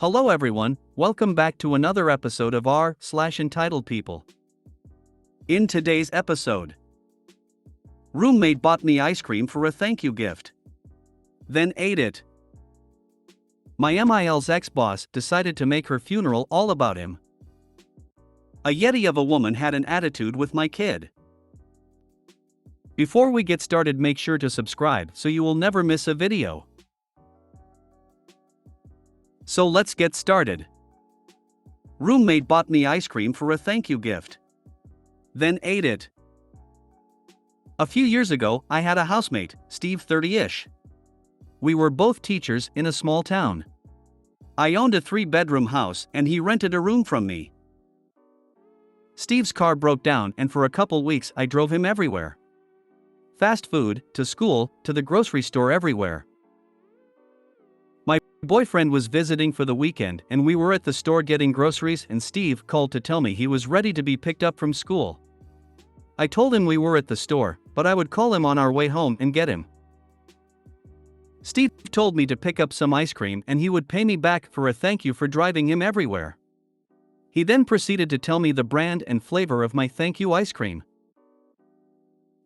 Hello everyone, welcome back to another episode of r/Entitled People. In today's episode, roommate bought me ice cream for a thank you gift. Then ate it. My MIL's ex-boss decided to make her funeral all about him. A yeti of a woman had an attitude with my kid. Before we get started, make sure to subscribe so you will never miss a video. So let's get started. Roommate bought me ice cream for a thank you gift. Then ate it. A few years ago, I had a housemate, Steve, 30-ish. We were both teachers in a small town. I owned a 3-bedroom house and he rented a room from me. Steve's car broke down and for a couple weeks I drove him everywhere. Fast food, to school, to the grocery store, everywhere. My boyfriend was visiting for the weekend and we were at the store getting groceries and Steve called to tell me he was ready to be picked up from school. I told him we were at the store, but I would call him on our way home and get him. Steve told me to pick up some ice cream and he would pay me back for a thank you for driving him everywhere. He then proceeded to tell me the brand and flavor of my thank you ice cream.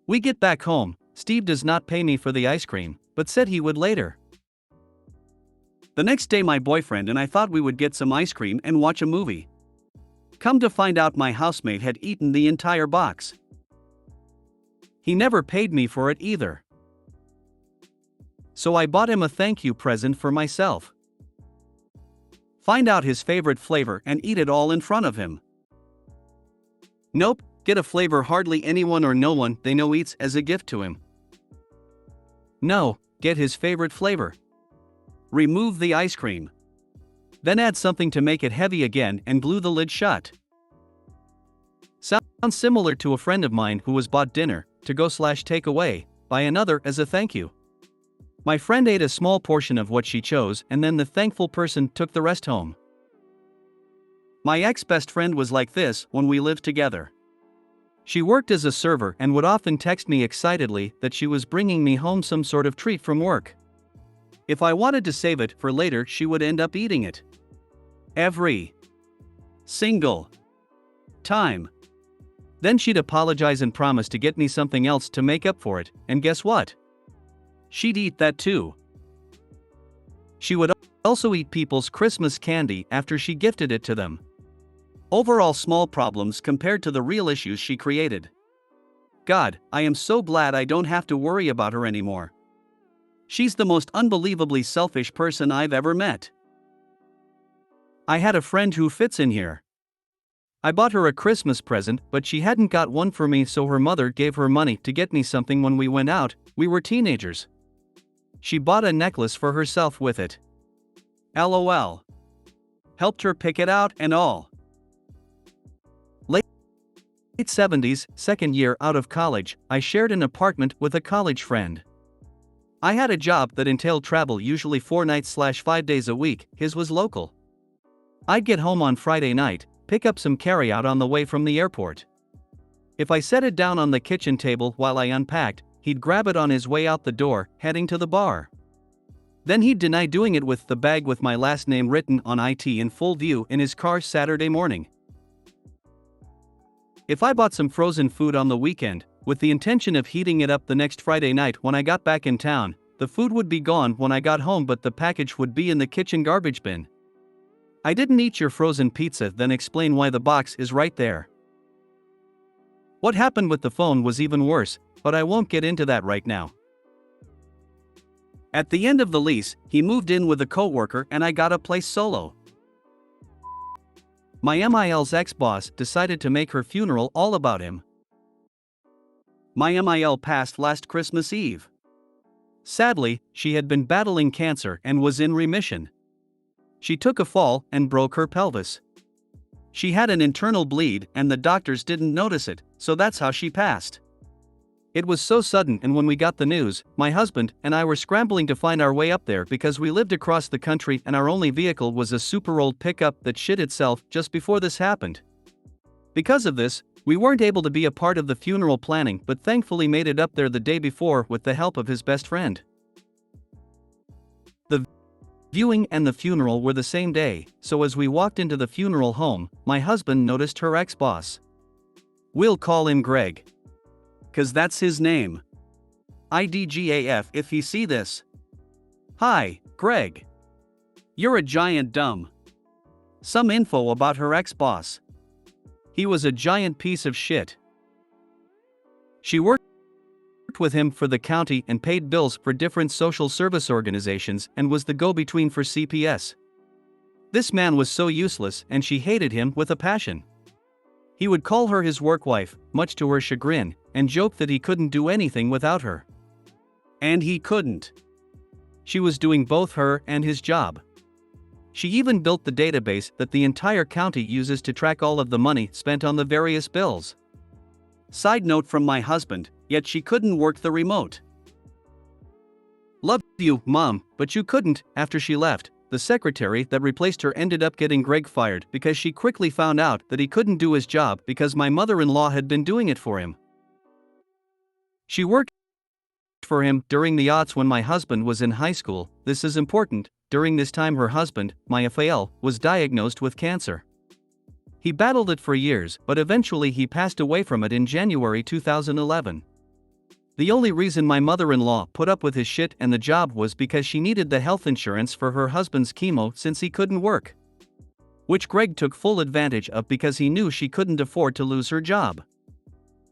We get back home, Steve does not pay me for the ice cream, but said he would later. The next day my boyfriend and I thought we would get some ice cream and watch a movie. Come to find out my housemate had eaten the entire box. He never paid me for it either. So I bought him a thank you present for myself. Find out his favorite flavor and eat it all in front of him. Nope, get a flavor hardly anyone or no one they know eats as a gift to him. No, get his favorite flavor. Remove the ice cream. Then add something to make it heavy again and glue the lid shut. Sounds similar to a friend of mine who was bought dinner, to go/take away, by another as a thank you. My friend ate a small portion of what she chose and then the thankful person took the rest home. My ex-best friend was like this when we lived together. She worked as a server and would often text me excitedly that she was bringing me home some sort of treat from work. If I wanted to save it for later, she would end up eating it. Every single time. Then she'd apologize and promise to get me something else to make up for it, and guess what? She'd eat that too. She would also eat people's Christmas candy after she gifted it to them. Overall small problems compared to the real issues she created. God, I am so glad I don't have to worry about her anymore. She's the most unbelievably selfish person I've ever met. I had a friend who fits in here. I bought her a Christmas present, but she hadn't got one for me, so her mother gave her money to get me something when we went out. We were teenagers. She bought a necklace for herself with it. LOL. Helped her pick it out and all. Late 70s, second year out of college, I shared an apartment with a college friend. I had a job that entailed travel, usually 4 nights/5 days a week. His was local. I'd get home on Friday night, pick up some carryout on the way from the airport. If I set it down on the kitchen table while I unpacked, he'd grab it on his way out the door, heading to the bar. Then he'd deny doing it with the bag with my last name written on it in full view in his car Saturday morning. If I bought some frozen food on the weekend, with the intention of heating it up the next Friday night when I got back in town, the food would be gone when I got home, but the package would be in the kitchen garbage bin. I didn't eat your frozen pizza, then explain why the box is right there. What happened with the phone was even worse, but I won't get into that right now. At the end of the lease, he moved in with a coworker and I got a place solo. My MIL's ex-boss decided to make her funeral all about him. My MIL passed last Christmas Eve. Sadly, she had been battling cancer and was in remission. She took a fall and broke her pelvis. She had an internal bleed and the doctors didn't notice it, so that's how she passed. It was so sudden, and when we got the news, my husband and I were scrambling to find our way up there because we lived across the country and our only vehicle was a super old pickup that shit itself just before this happened. Because of this, we weren't able to be a part of the funeral planning, but thankfully made it up there the day before with the help of his best friend. The viewing and the funeral were the same day, so as we walked into the funeral home, my husband noticed her ex-boss. We'll call him Greg. 'Cause that's his name. IDGAF if he see this. Hi, Greg. You're a giant dumb. Some info about her ex-boss. He was a giant piece of shit. She worked with him for the county and paid bills for different social service organizations and was the go-between for CPS. This man was so useless and she hated him with a passion. He would call her his work wife, much to her chagrin, and joke that he couldn't do anything without her. And he couldn't. She was doing both her and his job. She even built the database that the entire county uses to track all of the money spent on the various bills. Side note from my husband, yet she couldn't work the remote. Love you, Mom, but you couldn't. After she left, the secretary that replaced her ended up getting Greg fired because she quickly found out that he couldn't do his job because my mother-in-law had been doing it for him. She worked for him during the aughts when my husband was in high school. This is important. During this time her husband, my FAL, was diagnosed with cancer. He battled it for years, but eventually he passed away from it in January 2011. The only reason my mother-in-law put up with his shit and the job was because she needed the health insurance for her husband's chemo since he couldn't work. Which Greg took full advantage of because he knew she couldn't afford to lose her job.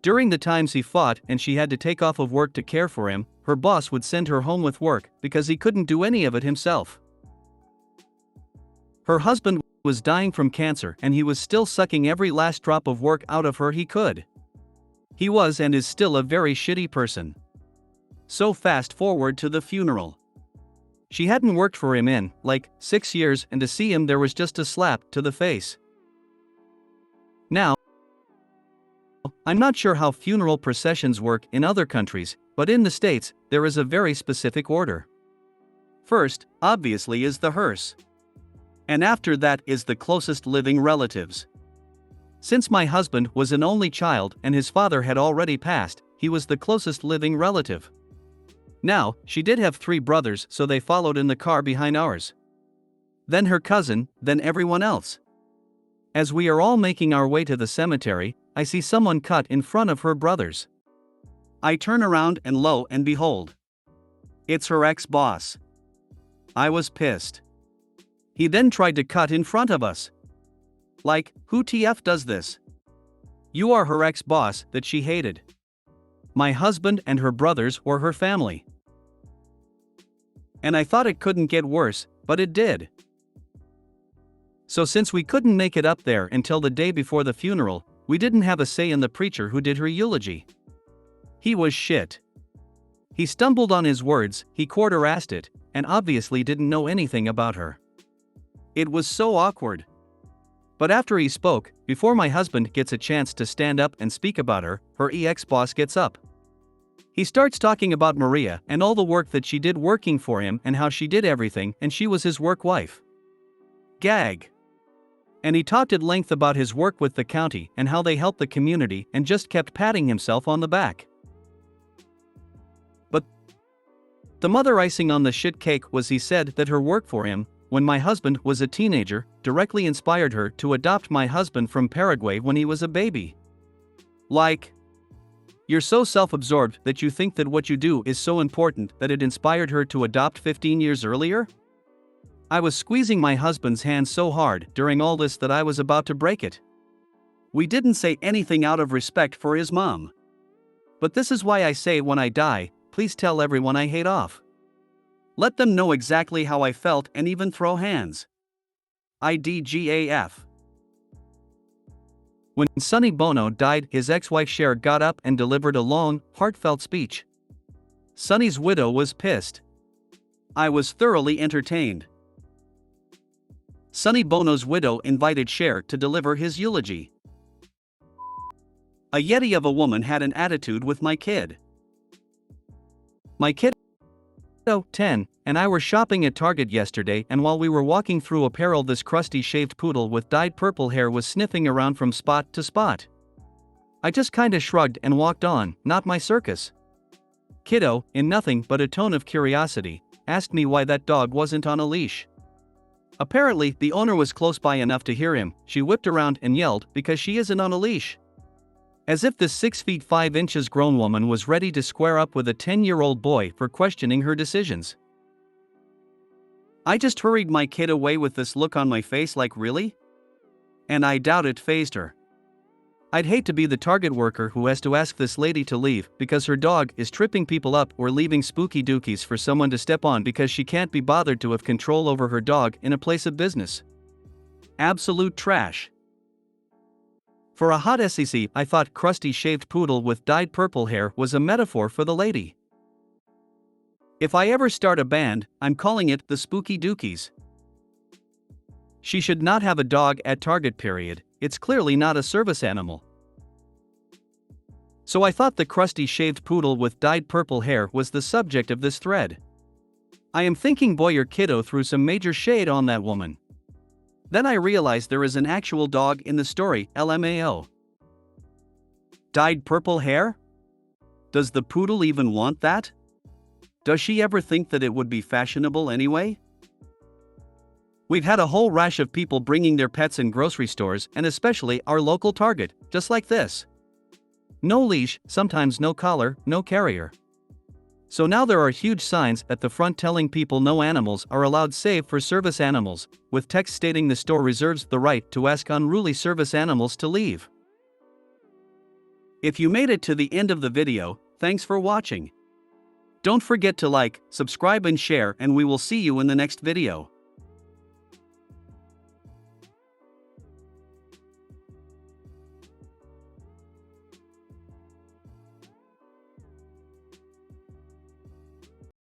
During the times he fought and she had to take off of work to care for him, her boss would send her home with work because he couldn't do any of it himself. Her husband was dying from cancer and he was still sucking every last drop of work out of her he could. He was and is still a very shitty person. So fast forward to the funeral. She hadn't worked for him in, like, 6 years, and to see him there was just a slap to the face. Now, I'm not sure how funeral processions work in other countries, but in the States, there is a very specific order. First, obviously, is the hearse. And after that is the closest living relatives. Since my husband was an only child and his father had already passed, he was the closest living relative. Now, she did have 3 brothers, so they followed in the car behind ours. Then her cousin, then everyone else. As we are all making our way to the cemetery, I see someone cut in front of her brothers. I turn around and lo and behold, it's her ex-boss. I was pissed. He then tried to cut in front of us. Like, who TF does this? You are her ex-boss that she hated. My husband and her brothers were her family. And I thought it couldn't get worse, but it did. So since we couldn't make it up there until the day before the funeral, we didn't have a say in the preacher who did her eulogy. He was shit. He stumbled on his words, he quarter-assed it, and obviously didn't know anything about her. It was so awkward. But after he spoke, before my husband gets a chance to stand up and speak about her, her ex-boss gets up. He starts talking about Maria and all the work that she did working for him and how she did everything and she was his work wife. Gag. And he talked at length about his work with the county and how they helped the community and just kept patting himself on the back. But the mother icing on the shit cake was he said that her work for him, when my husband was a teenager, directly inspired her to adopt my husband from Paraguay when he was a baby. Like, you're so self-absorbed that you think that what you do is so important that it inspired her to adopt 15 years earlier? I was squeezing my husband's hand so hard during all this that I was about to break it. We didn't say anything out of respect for his mom. But this is why I say when I die, please tell everyone I hate off. Let them know exactly how I felt and even throw hands. IDGAF. When Sonny Bono died, his ex-wife Cher got up and delivered a long, heartfelt speech. Sonny's widow was pissed. I was thoroughly entertained. Sonny Bono's widow invited Cher to deliver his eulogy. A yeti of a woman had an attitude with my kid. My kid, 10, and I were shopping at Target yesterday, and while we were walking through apparel, this crusty shaved poodle with dyed purple hair was sniffing around from spot to spot. I just kinda shrugged and walked on, not my circus. Kiddo, in nothing but a tone of curiosity, asked me why that dog wasn't on a leash. Apparently, the owner was close by enough to hear him. She whipped around and yelled because she isn't on a leash. As if the 6 feet 5 inches grown woman was ready to square up with a 10-year-old boy for questioning her decisions. I just hurried my kid away with this look on my face like, really? And I doubt it fazed her. I'd hate to be the target worker who has to ask this lady to leave because her dog is tripping people up or leaving spooky dookies for someone to step on because she can't be bothered to have control over her dog in a place of business. Absolute trash. For a hot SEC, I thought crusty shaved poodle with dyed purple hair was a metaphor for the lady. If I ever start a band, I'm calling it the Spooky Dookies. She should not have a dog at Target period, it's clearly not a service animal. So I thought the crusty shaved poodle with dyed purple hair was the subject of this thread. I am thinking boy or kiddo threw some major shade on that woman. Then I realized there is an actual dog in the story, LMAO. Dyed purple hair? Does the poodle even want that? Does she ever think that it would be fashionable anyway? We've had a whole rash of people bringing their pets in grocery stores and especially our local Target, just like this. No leash, sometimes no collar, no carrier. So now there are huge signs at the front telling people no animals are allowed save for service animals, with text stating the store reserves the right to ask unruly service animals to leave. If you made it to the end of the video, thanks for watching. Don't forget to like, subscribe and share, and we will see you in the next video.